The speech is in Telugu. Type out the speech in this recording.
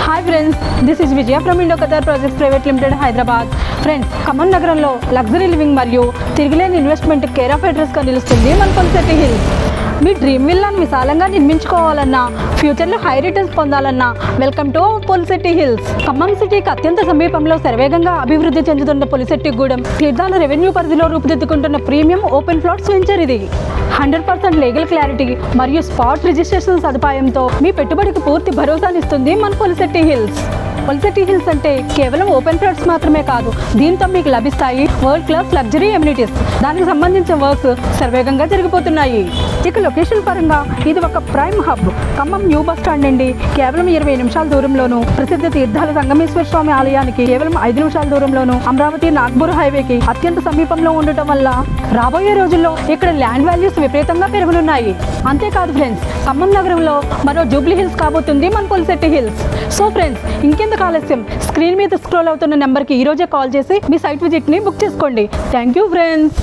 Hi friends, this is Vijaya from Indo Qatar projects private limited Hyderabad. Friends, Khammam నగరంలో లగ్జరీ లివింగ్ మరియు తిరిగిలేని ఇన్వెస్ట్మెంట్ కేర్ ఆఫ్ అడ్రస్గా నిలుస్తుంది మన పొలిసిటీ హిల్స్. మీ డ్రీమ్ విల్లాను విశాలంగా నిర్మించుకోవాలన్నా, ఫ్యూచర్లో హై రిటర్న్స్ పొందాలన్నా welcome to Polishetty hills. Khammam సిటీకి అత్యంత సమీపంలో శరవేగంగా అభివృద్ధి చెందుతున్న పొలిసిటీగూడెం తీర్థాల రెవెన్యూ పరిధిలో రూపుదిద్దుకుంటున్న ప్రీమియం ఓపెన్ ప్లాట్స్ వెంచర్ ఇది. 100% లీగల్ క్లారిటీ మరియు స్పాట్ రిజిస్ట్రేషన్ సదుపాయంతో మీ పెట్టుబడికి పూర్తి భరోసానిస్తుంది మన పొలిసిటీ హిల్స్. పొలిసిటీ హిల్స్ అంటే కేవలం ఓపెన్ ప్లాట్స్ మాత్రమే కాదు, దీంతో మీకు లభిస్తాయి వరల్డ్ క్లాస్ లగ్జరీ ఎమ్యూనిటీస్. దానికి సంబంధించిన వర్క్స్ శరవేగంగా జరిగిపోతున్నాయి. ఇక లొకేషన్ పరంగా ఇది ఒక prime hub. Khammam new bus stand నుండి కేవలం 20 నిమిషాల దూరంలోను, ప్రసిద్ధ తీర్థాల సంగమేశ్వర స్వామి ఆలయానికి కేవలం 5 నిమిషాల దూరంలోను, అమరావతి నాగ్పూర్ హైవేకి అత్యంత సమీపంలో ఉండటం వల్ల రాబోయే రోజుల్లో ఇక్కడ ల్యాండ్ వాల్యూస్ విపరీతంగా పెరగనున్నాయి. అంతేకాదు ఫ్రెండ్స్, ఖమ్మం నగరంలో మరో జూబ్లీ హిల్స్ కాబోతుంది మన పొలిసిటీ హిల్స్. సో ఫ్రెండ్స్, ఇంకెందుకు ఆలస్యం, స్క్రీన్ మీద స్క్రోల్ అవుతున్న నెంబర్కి ఈరోజే కాల్ చేసి మీ సైట్ విజిట్ని బుక్ చేసుకోండి. Thank you friends.